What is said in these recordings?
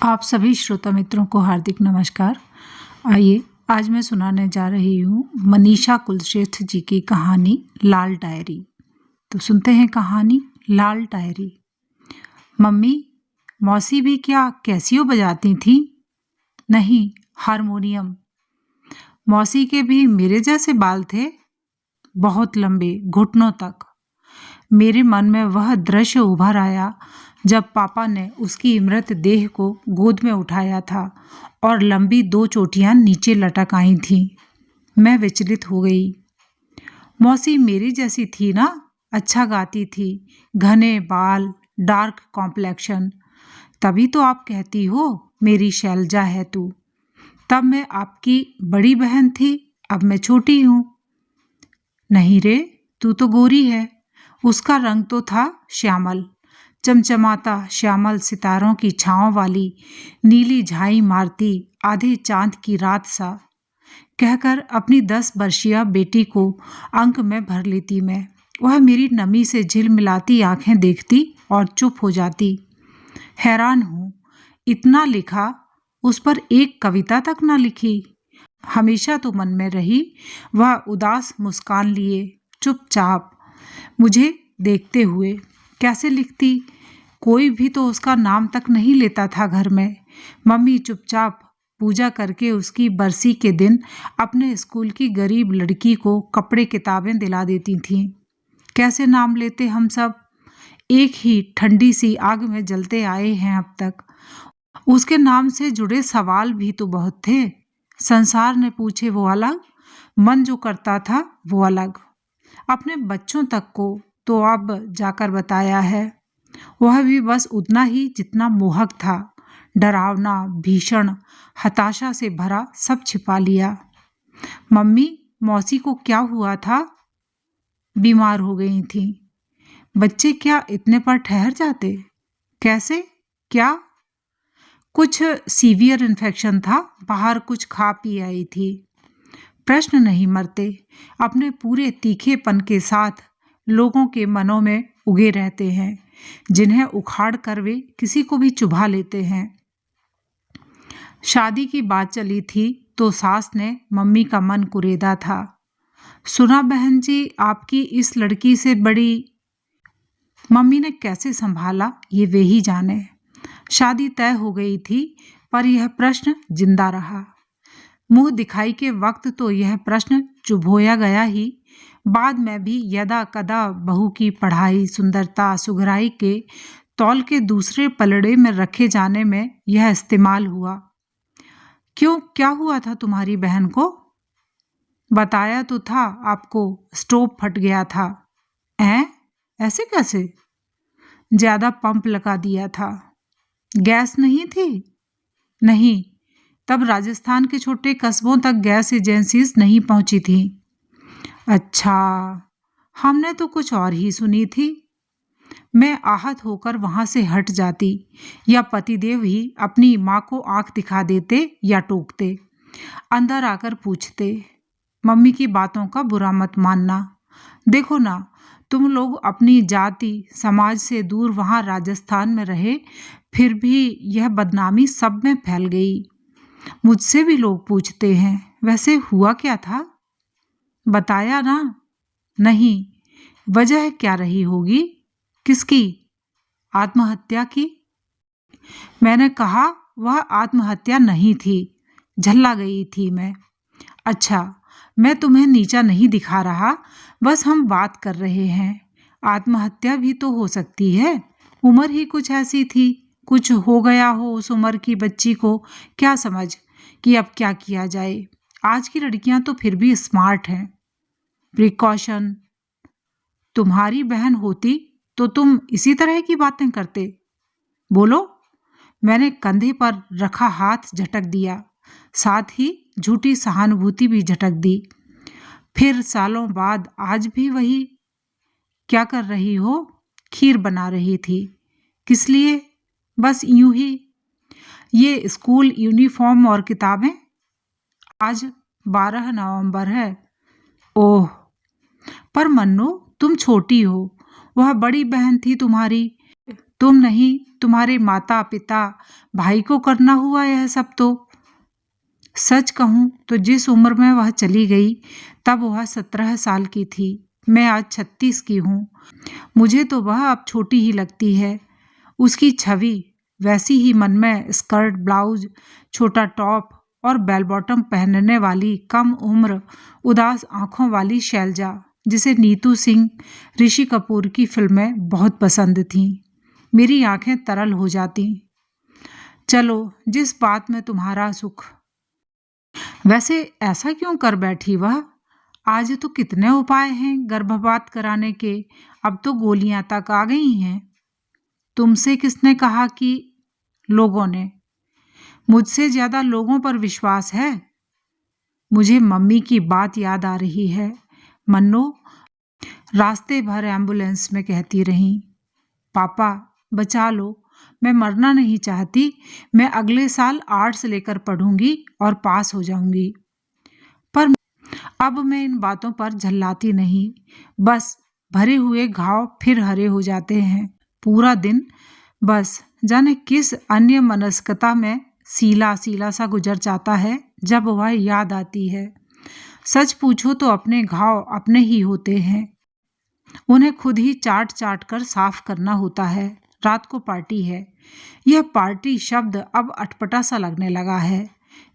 आप सभी श्रोता मित्रों को हार्दिक नमस्कार। आइए आज मैं सुनाने जा रही हूँ मनीषा कुलश्रेष्ठ जी की कहानी लाल डायरी। तो सुनते हैं कहानी लाल डायरी। मम्मी, मौसी भी क्या कैसियो बजाती थी? नहीं, हारमोनियम। मौसी के भी मेरे जैसे बाल थे, बहुत लंबे, घुटनों तक। मेरे मन में वह दृश्य उभर आया जब पापा ने उसकी मृत देह को गोद में उठाया था और लंबी 2 चोटियां नीचे लटक आई थीं। मैं विचलित हो गई। मौसी मेरी जैसी थी ना, अच्छा गाती थी, घने बाल, डार्क कॉम्प्लेक्शन। तभी तो आप कहती हो मेरी शैलजा है तू। तब मैं आपकी बड़ी बहन थी, अब मैं छोटी हूँ। नहीं रे, तू तो गोरी है। उसका रंग तो था श्यामल, चमचमाता श्यामल सितारों की छांव वाली नीली झाई मारती आधे चांद की रात सा। कहकर अपनी 10 वर्षीय बेटी को अंक में भर लेती मैं। वह मेरी नमी से झिलमिलाती आंखें देखती और चुप हो जाती। हैरान हूँ, इतना लिखा, उस पर एक कविता तक न लिखी। हमेशा तो मन में रही वह उदास मुस्कान लिए चुपचाप मुझे देखते हुए। कैसे लिखती? कोई भी तो उसका नाम तक नहीं लेता था घर में। मम्मी चुपचाप पूजा करके उसकी बरसी के दिन अपने स्कूल की गरीब लड़की को कपड़े किताबें दिला देती थीं। कैसे नाम लेते हम सब, एक ही ठंडी सी आग में जलते आए हैं अब तक। उसके नाम से जुड़े सवाल भी तो बहुत थे। संसार ने पूछे वो अलग, मन जो करता था वो अलग। अपने बच्चों तक को तो अब जाकर बताया है, वह भी बस उतना ही जितना मोहक था। डरावना, भीषण, हताशा से भरा सब छिपा लिया। मम्मी, मौसी को क्या हुआ था? बीमार हो गई थी। बच्चे क्या इतने पर ठहर जाते? कैसे? क्या? कुछ सीवियर इन्फेक्शन था, बाहर कुछ खा पी आई थी। प्रश्न नहीं मरते, अपने पूरे तीखेपन के साथ लोगों के मनों में उगे रहते हैं, जिन्हें उखाड़ कर वे किसी को भी चुभा लेते हैं। शादी की बात चली थी तो सास ने मम्मी का मन कुरेदा था। सुना बहन जी, आपकी इस लड़की से बड़ी। मम्मी ने कैसे संभाला ये वे ही जाने। शादी तय हो गई थी, पर यह प्रश्न जिंदा रहा। मुंह दिखाई के वक्त तो यह प्रश्न चुभोया गया ही, बाद में भी यदा कदा बहू की पढ़ाई, सुंदरता, सुघराई के तौल के दूसरे पलड़े में रखे जाने में यह इस्तेमाल हुआ। क्यों, क्या हुआ था तुम्हारी बहन को? बताया तो था आपको, स्टोव फट गया था। ऐसे कैसे? ज्यादा पंप लगा दिया था। गैस नहीं थी? नहीं, तब राजस्थान के छोटे कस्बों तक गैस एजेंसीज नहीं पहुंची थी। अच्छा, हमने तो कुछ और ही सुनी थी। मैं आहत होकर वहां से हट जाती, या पतिदेव ही अपनी माँ को आंख दिखा देते या टोकते। अंदर आकर पूछते, मम्मी की बातों का बुरा मत मानना। देखो ना, तुम लोग अपनी जाति समाज से दूर वहां राजस्थान में रहे, फिर भी यह बदनामी सब में फैल गई। मुझसे भी लोग पूछते हैं, वैसे हुआ क्या था? बताया ना? नहीं। वजह क्या रही होगी? किसकी? आत्महत्या की? मैंने कहा वह आत्महत्या नहीं थी, झल्ला गई थी मैं। अच्छा, मैं तुम्हें नीचा नहीं दिखा रहा, बस हम बात कर रहे हैं। आत्महत्या भी तो हो सकती है, उम्र ही कुछ ऐसी थी। कुछ हो गया हो उस उम्र की बच्ची को, क्या समझ कि अब क्या किया जाए। आज की लड़कियां तो फिर भी स्मार्ट हैं। प्रिकॉशन। तुम्हारी बहन होती तो तुम इसी तरह की बातें करते? बोलो। मैंने कंधे पर रखा हाथ झटक दिया, साथ ही झूठी सहानुभूति भी झटक दी। फिर सालों बाद आज भी वही। क्या कर रही हो? खीर बना रही थी। किस लिए? बस यूं ही। ये स्कूल यूनिफॉर्म और किताबें। आज 12 नवंबर है। ओह, पर मन्नू तुम छोटी हो, वह बड़ी बहन थी तुम्हारी। तुम नहीं, तुम्हारे माता पिता भाई को करना हुआ यह सब तो। सच कहूँ तो जिस उम्र में वह चली गई तब वह 17 साल की थी। मैं आज 36 की हूँ। मुझे तो वह अब छोटी ही लगती है। उसकी छवि वैसी ही मन में स्कर्ट, ब्लाउज, छोटा टॉप और बेल बॉटम पहनने वाली कम उम्र उदास आंखों वाली शैलजा, जिसे नीतू सिंह, ऋषि कपूर की फिल्में बहुत पसंद थीं। मेरी आंखें तरल हो जाती। चलो, जिस बात में तुम्हारा सुख। वैसे ऐसा क्यों कर बैठी वह? आज तो कितने उपाय हैं गर्भपात कराने के, अब तो गोलियां तक आ गई हैं। तुमसे किसने कहा कि? लोगों ने। मुझसे ज्यादा लोगों पर विश्वास है। मुझे मम्मी की बात याद आ रही है। मन्नो रास्ते भर एम्बुलेंस में कहती रही, पापा बचा लो, मैं मरना नहीं चाहती। मैं अगले साल आर्ट्स लेकर पढ़ूंगी और पास हो जाऊंगी। पर अब मैं इन बातों पर झल्लाती नहीं। बस भरे हुए घाव फिर हरे हो जाते हैं। पूरा दिन बस जाने किस अन्य मनस्कता में सीला सीला सा गुजर जाता है जब वह याद आती है। सच पूछो तो अपने घाव अपने ही होते हैं। उन्हें खुद ही चाट चाट कर साफ करना होता है। रात को पार्टी है। यह पार्टी शब्द अब अटपटा सा लगने लगा है।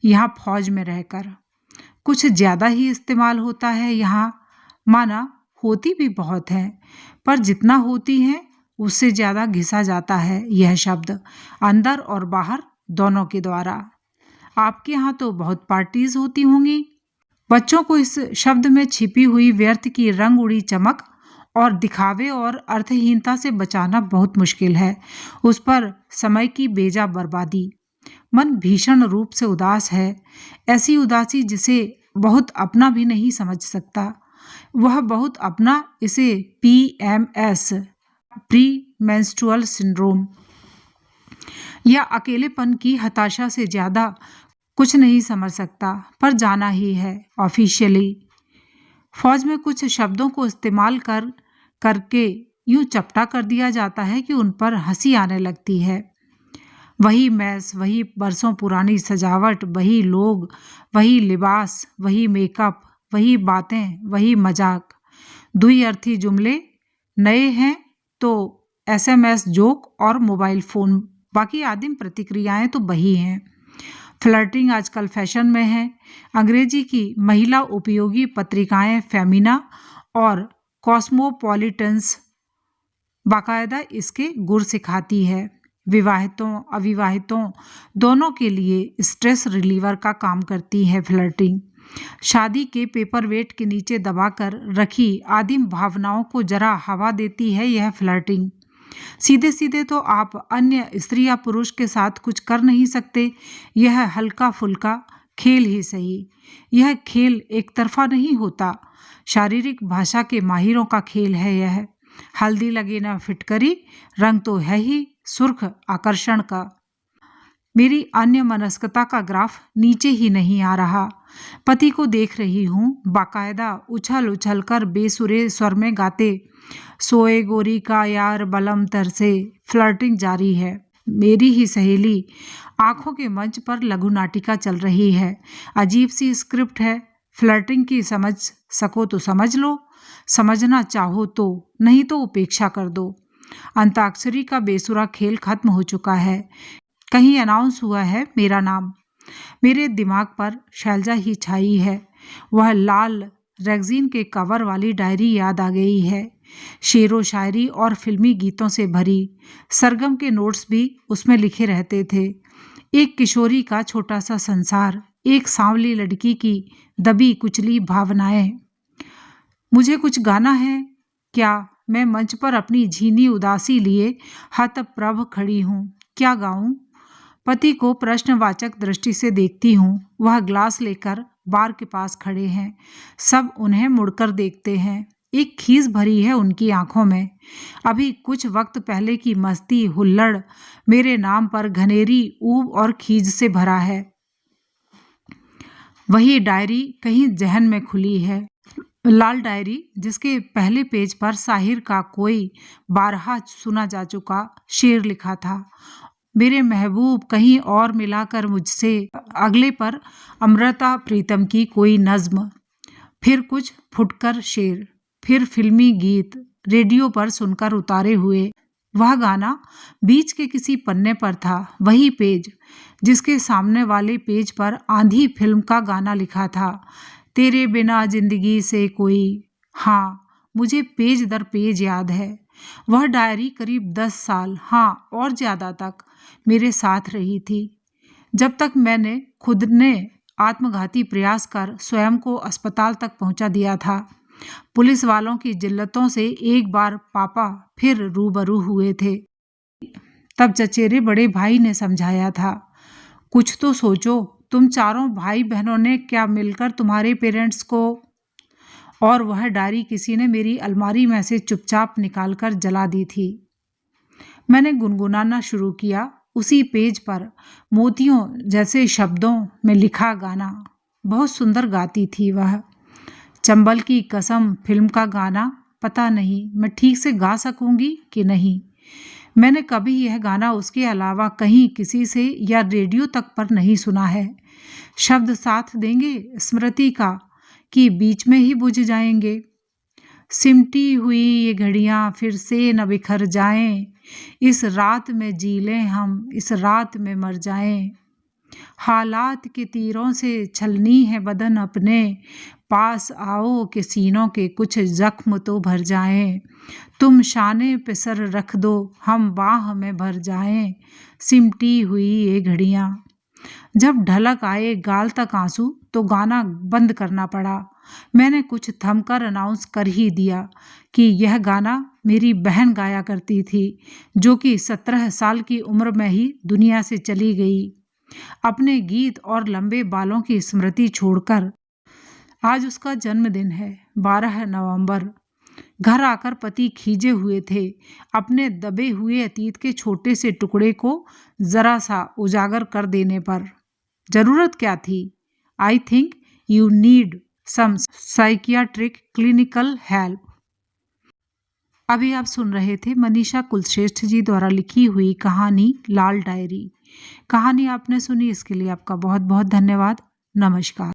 यहाँ फौज में रहकर कुछ ज्यादा ही इस्तेमाल होता है। यहाँ माना होती भी बहुत है, पर जितना होती है उससे ज्यादा घिसा जाता है यह शब्द, अंदर और बाहर दोनों के द्वारा। आपके यहाँ तो बहुत पार्टीज होती होंगी। बच्चों को इस शब्द में छिपी हुई व्यर्थ की रंग उड़ी चमक और दिखावे और अर्थहीनता से बचाना बहुत मुश्किल है। उस पर समय की बेजा बर्बादी। मन भीषण रूप से उदास है। ऐसी उदासी जिसे बहुत अपना भी नहीं समझ सकता। वह बहुत अपना इसे PMS, प्री मेंस्ट्रुअल सिंड्रोम, या अकेलेपन की हताशा से ज्यादा कुछ नहीं समझ सकता। पर जाना ही है ऑफिशियली। फौज में कुछ शब्दों को इस्तेमाल करके यूं चपटा कर दिया जाता है कि उन पर हंसी आने लगती है। वही मैस, वही बरसों पुरानी सजावट, वही लोग, वही लिबास, वही मेकअप, वही बातें, वही मजाक। दुई अर्थी जुमले नए हैं तो SMS, जोक और मोबाइल फोन। बाकी आदिम प्रतिक्रियाएं तो वही हैं। फ्लर्टिंग आजकल फैशन में है। अंग्रेजी की महिला उपयोगी पत्रिकाएं फेमिना और कॉस्मोपॉलिटन्स बाकायदा इसके गुर सिखाती है। विवाहितों अविवाहितों दोनों के लिए स्ट्रेस रिलीवर का काम करती है फ्लर्टिंग। शादी के पेपर वेट के नीचे दबाकर रखी आदिम भावनाओं को जरा हवा देती है यह फ्लर्टिंग। सीधे सीधे तो आप अन्य स्त्री या पुरुष के साथ कुछ कर नहीं सकते। यह हल्का फुल्का खेल ही सही। यह खेल एक तरफा नहीं होता। शारीरिक भाषा के माहिरों का खेल है यह। हल्दी लगे ना फिटकरी, रंग तो है ही सुर्ख आकर्षण का। मेरी अन्य मनस्कता का ग्राफ नीचे ही नहीं आ रहा। पति को देख रही हूँ बाकायदा उछल उछल कर बेसुरे स्वर में गाते, सोए गोरी का यार बलम तर से। फ्लर्टिंग जारी है। मेरी ही सहेली आंखों के मंच पर लघु नाटिका चल रही है। अजीब सी स्क्रिप्ट है। फ्लर्टिंग की समझ सको तो समझ लो, समझना चाहो तो, नहीं तो उपेक्षा कर दो। अंताक्षरी का बेसुरा खेल खत्म हो चुका है। कहीं अनाउंस हुआ है मेरा नाम। मेरे दिमाग पर शैलजा ही छाई है। वह लाल रैगजीन के कवर वाली डायरी याद आ गई है। शेरो शायरी और फिल्मी गीतों से भरी। सरगम के नोट्स भी उसमें लिखे रहते थे। एक किशोरी का छोटा सा संसार, एक सांवली लड़की की दबी कुचली भावनाएं। मुझे कुछ गाना है क्या? मैं मंच पर अपनी झीनी उदासी लिए हतप्रभ खड़ी हूँ। क्या गाऊं? पति को प्रश्नवाचक दृष्टि से देखती हूँ। वह ग्लास लेकर बार के पास खड़े हैं। सब उन्हें मुड़कर देखते हैं। एक खीस भरी है उनकी आंखों में। अभी कुछ वक्त पहले की मस्ती हुल्लड़ मेरे नाम पर घनेरी ऊब और खीज से भरा है। वही डायरी कहीं जहन में खुली है। लाल डायरी, जिसके पहले पेज पर साहिर का कोई बारहा सुना जा चुका शेर लिखा था। मेरे महबूब कहीं और मिलाकर मुझसे, अगले पर अमृता प्रीतम की कोई नज्म, फिर कुछ फुटकर शेर, फिर फिल्मी गीत रेडियो पर सुनकर उतारे हुए। वह गाना बीच के किसी पन्ने पर था, वही पेज जिसके सामने वाले पेज पर आंधी फिल्म का गाना लिखा था, तेरे बिना जिंदगी से कोई। हाँ, मुझे पेज दर पेज याद है। वह डायरी करीब 10 साल, हाँ और ज़्यादा तक मेरे साथ रही थी, जब तक मैंने खुद ने आत्मघाती प्रयास कर स्वयं को अस्पताल तक पहुंचा दिया था। पुलिस वालों की जिल्लतों से एक बार पापा फिर रूबरू हुए थे। तब चचेरे बड़े भाई ने समझाया था, कुछ तो सोचो, तुम चारों भाई बहनों ने क्या मिलकर तुम्हारे पेरेंट्स को। और वह डायरी किसी ने मेरी अलमारी में से चुपचाप निकालकर जला दी थी। मैंने गुनगुनाना शुरू किया, उसी पेज पर मोतियों जैसे शब्दों में लिखा गाना। बहुत सुंदर गाती थी वह। चंबल की कसम फिल्म का गाना। पता नहीं मैं ठीक से गा सकूंगी कि नहीं। मैंने कभी यह गाना उसके अलावा कहीं किसी से या रेडियो तक पर नहीं सुना है। शब्द साथ देंगे स्मृति का कि बीच में ही बुझ जाएंगे। सिमटी हुई ये घड़ियां फिर से न बिखर जाएं, इस रात में जी लें हम, इस रात में मर जाएं। हालात के तीरों से छलनी है बदन अपने, पास आओ कि सीनों के कुछ जख्म तो भर जाएं। तुम शाने पे सर रख दो, हम बाह में भर जाएं, सिमटी हुई ये घड़ियां। जब ढलक आए गाल तक आंसू तो गाना बंद करना पड़ा। मैंने कुछ थमकर अनाउंस कर ही दिया कि यह गाना मेरी बहन गाया करती थी, जो कि 17 साल की उम्र में ही दुनिया से चली गई, अपने गीत और लंबे बालों की स्मृति छोड़कर। आज उसका जन्मदिन है, 12 नवंबर। घर आकर पति खींचे हुए थे अपने दबे हुए अतीत के छोटे से टुकड़े को जरा सा उजागर कर देने पर। जरूरत क्या थी? I think you need some psychiatric clinical help. अभी आप सुन रहे थे मनीषा कुलश्रेष्ठ जी द्वारा लिखी हुई कहानी लाल डायरी। कहानी आपने सुनी, इसके लिए आपका बहुत बहुत धन्यवाद। नमस्कार।